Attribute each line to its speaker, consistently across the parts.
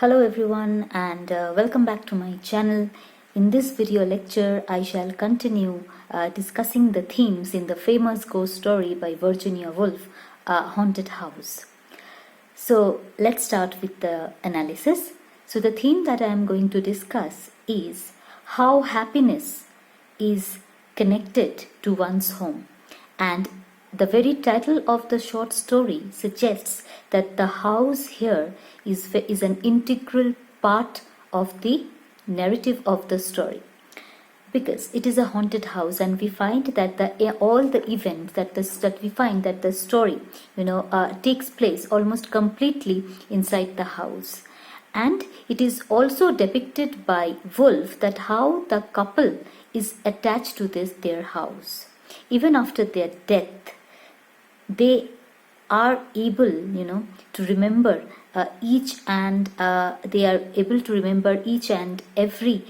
Speaker 1: Hello everyone and welcome back to my channel. In this video lecture, I shall continue discussing the themes in the famous ghost story by Virginia Woolf, Haunted House. So let's start with the analysis. So the theme that I am going to discuss is how happiness is connected to one's home, and the very title of the short story suggests that the house here is an integral part of the narrative of the story, because it is a haunted house, and we find that all the events that we find that the story takes place almost completely inside the house. And it is also depicted by Woolf that how the couple is attached to their house. Even after their death, they are able to remember each and every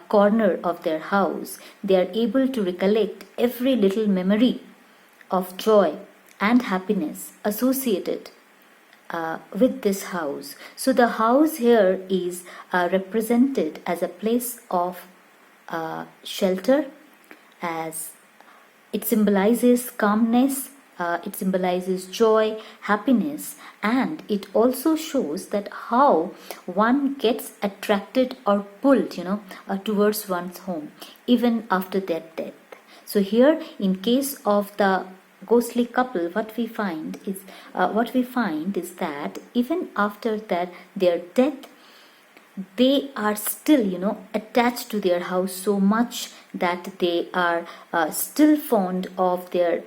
Speaker 1: corner of their house. They are able to recollect every little memory of joy and happiness associated with this house. So the house here is represented as a place of shelter, as it symbolizes calmness, it symbolizes joy, happiness, and it also shows that how one gets attracted or pulled towards one's home even after their death. So here, in case of the ghostly couple, what we find is that even after their death, they are still attached to their house so much that they are still fond of their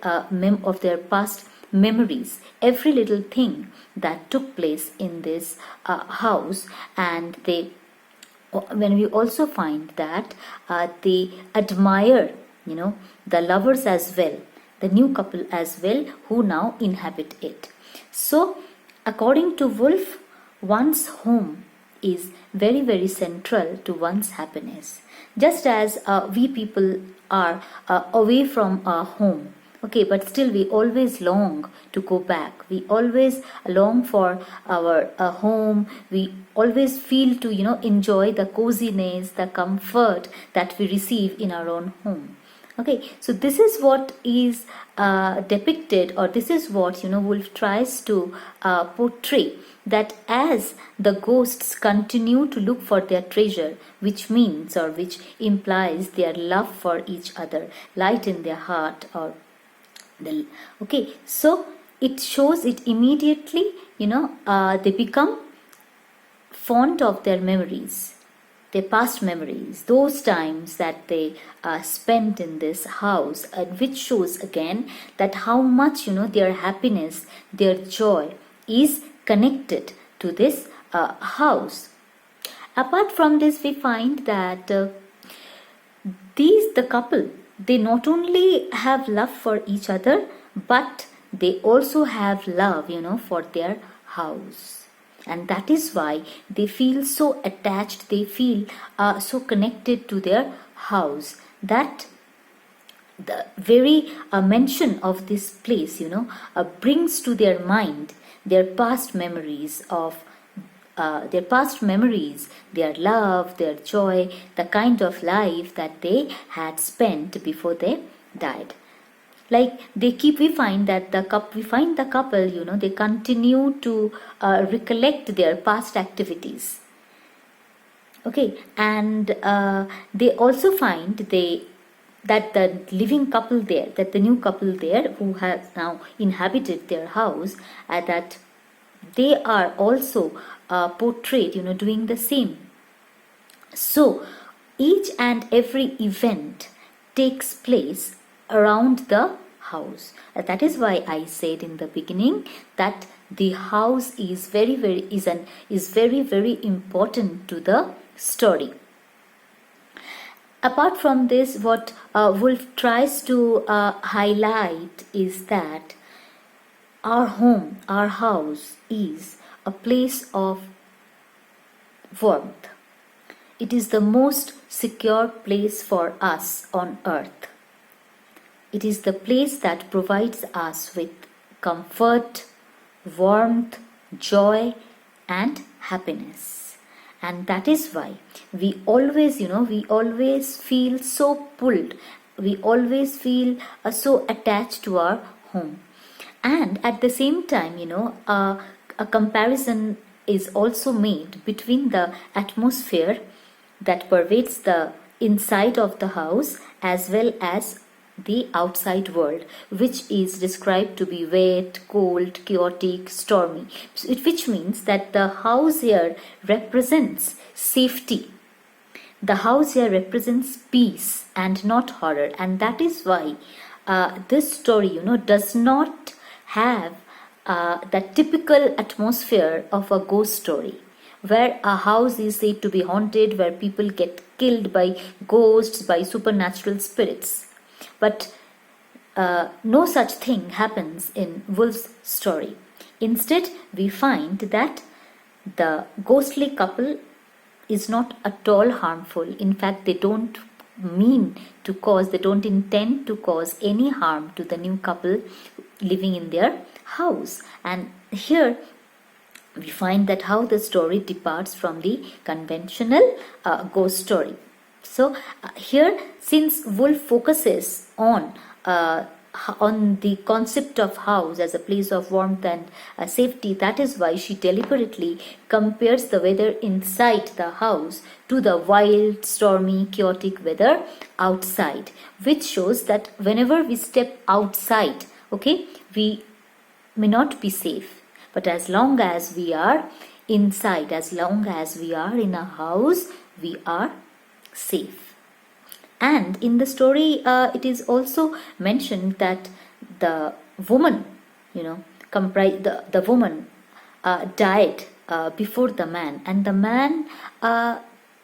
Speaker 1: past memories, every little thing that took place in this house. And when we also find that they admire the lovers as well, the new couple as well, who now inhabit it. So according to Woolf, one's home is very, very central to one's happiness. Just as we people are away from our home, okay, but still we always long to go back. We always long for our home. We always feel to enjoy the coziness, the comfort that we receive in our own home. Okay, so this is what is depicted, or this is what Woolf tries to portray, that as the ghosts continue to look for their treasure, which means or which implies their love for each other, light in their heart, so it shows it immediately. They become fond of their memories, their past memories, those times that they spent in this house, which shows again that how much their happiness, their joy is connected to this house. Apart from this, we find that the couple, they not only have love for each other, but they also have love for their house. And that is why they feel so attached, they feel so connected to their house, that the very mention of this place brings to their mind their past memories, their love, their joy, the kind of life that they had spent before they died. Like we find the couple, they continue to recollect their past activities. Okay, and they also find that the living couple there, that the new couple there who has now inhabited their house, that they are also portrayed doing the same. So each and every event takes place around the house. That is why I said in the beginning that the house is very, very important to the story. Apart from this, what Woolf tries to highlight is that our home, our house, is a place of warmth. It is the most secure place for us on earth. It is the place that provides us with comfort, warmth, joy, and happiness. And that is why we always, we always feel so pulled. We always feel so attached to our home. And at the same time, a comparison is also made between the atmosphere that pervades the inside of the house as well as the outside world, which is described to be wet, cold, chaotic, stormy, which means that the house here represents safety. The house here represents peace and not horror, and that is why this story, does not have that typical atmosphere of a ghost story, where a house is said to be haunted, where people get killed by ghosts, by supernatural spirits. But no such thing happens in Woolf's story. Instead, we find that the ghostly couple is not at all harmful. In fact, they don't intend to cause any harm to the new couple living in their house. And here we find that how the story departs from the conventional ghost story. So here, since Woolf focuses on the concept of house as a place of warmth and safety, that is why she deliberately compares the weather inside the house to the wild, stormy, chaotic weather outside, which shows that whenever we step outside, we may not be safe, but as long as we are inside, as long as we are in a house, we are safe. And in the story, it is also mentioned that the woman, the woman died before the man, and the man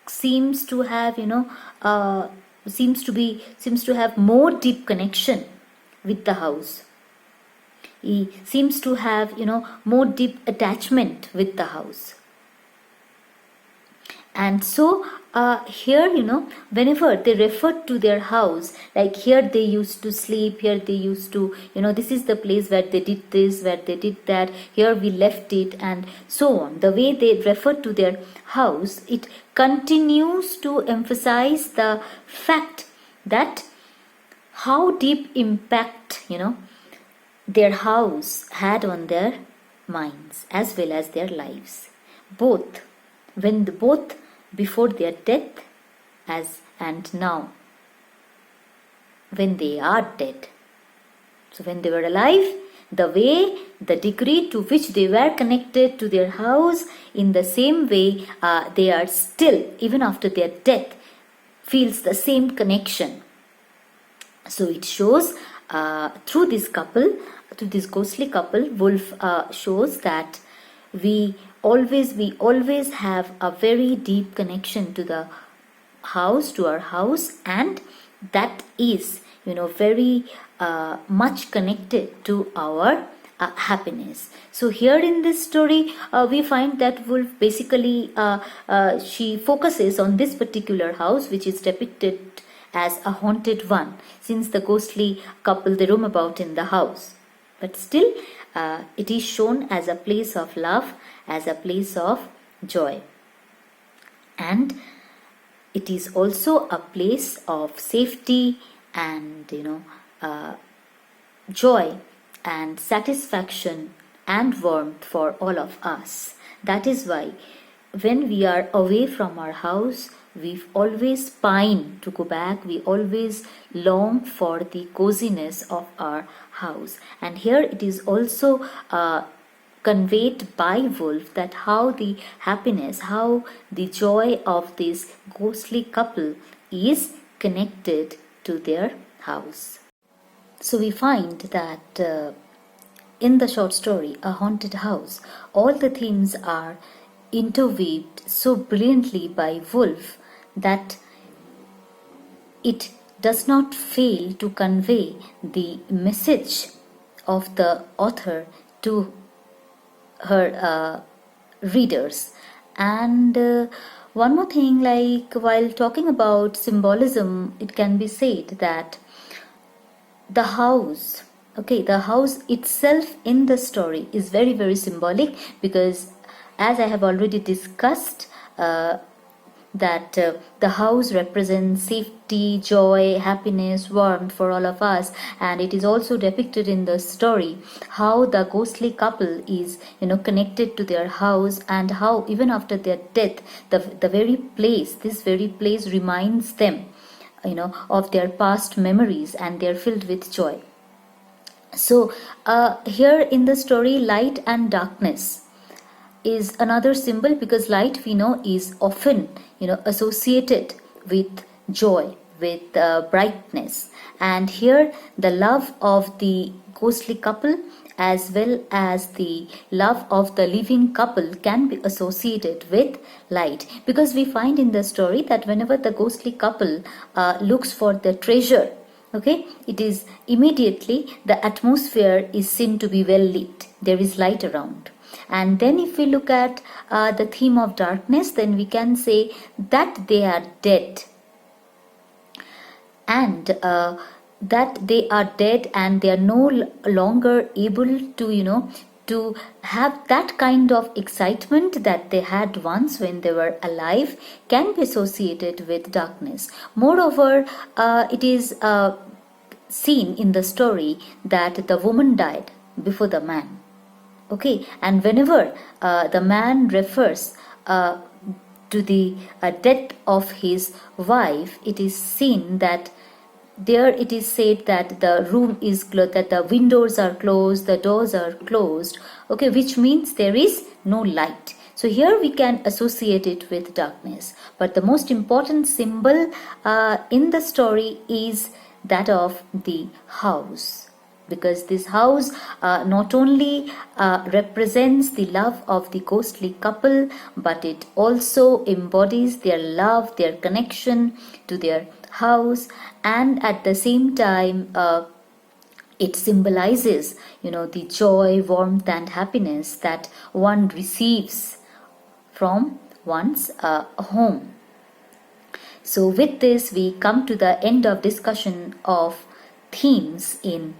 Speaker 1: seems to have, seems to have more deep connection with the house. He seems to have, more deep attachment with the house. And so here, whenever they refer to their house, like here they used to sleep, here they used to, this is the place where they did this, where they did that, here we left it, and so on. The way they refer to their house, it continues to emphasize the fact that how deep impact, their house had on their minds as well as their lives. Both before their death and now when they are dead. So when they were alive, the degree to which they were connected to their house, in the same way they are still, even after their death, feels the same connection. So it shows through this ghostly couple, Woolf shows that we always have a very deep connection to the house, to our house, and that is, very much connected to our happiness. So here in this story, we find that Woolf basically, she focuses on this particular house, which is depicted as a haunted one, since the ghostly couple, they roam about in the house. But still, it is shown as a place of love, as a place of joy. And it is also a place of safety and, joy and satisfaction and warmth for all of us. That is why when we are away from our house, we always pine to go back. We always long for the coziness of our house. And here it is also conveyed by Woolf that how the happiness, how the joy of this ghostly couple is connected to their house. So we find that in the short story, A Haunted House, all the themes are interweaved so brilliantly by Woolf that it does not fail to convey the message of the author to her readers. And one more thing, like while talking about symbolism, it can be said that the house itself in the story is very, very symbolic, because as I have already discussed, the house represents safety, joy, happiness, warmth for all of us. And it is also depicted in the story how the ghostly couple is, connected to their house, and how even after their death, the very place, this very place reminds them, of their past memories, and they're filled with joy. So here in the story, light and darkness is another symbol, because light, we know, is often associated with joy, with brightness. And here the love of the ghostly couple as well as the love of the living couple can be associated with light, because we find in the story that whenever the ghostly couple looks for the treasure, okay, it is immediately the atmosphere is seen to be well lit, there is light around. And then if we look at the theme of darkness, then we can say that they are dead, and that they are dead and they are no longer able to to have that kind of excitement that they had once when they were alive, can be associated with darkness. Moreover, it is seen in the story that the woman died before the man. Okay, and whenever the man refers to the death of his wife, it is seen that there it is said that the room is closed, that the windows are closed, the doors are closed, okay, which means there is no light. So here we can associate it with darkness. But the most important symbol in the story is that of the house, because this house not only represents the love of the ghostly couple, but it also embodies their love, their connection to their house, and at the same time it symbolizes the joy, warmth and happiness that one receives from one's home. So with this we come to the end of discussion of themes in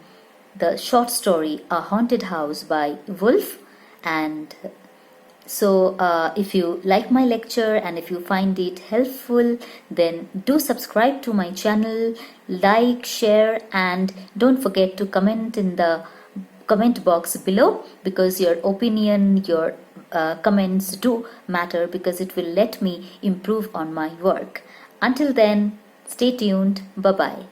Speaker 1: the short story A Haunted House by Woolf. And so if you like my lecture and if you find it helpful, then do subscribe to my channel, like, share, and don't forget to comment in the comment box below, because your opinion, your comments do matter, because it will let me improve on my work. Until then, stay tuned. Bye bye.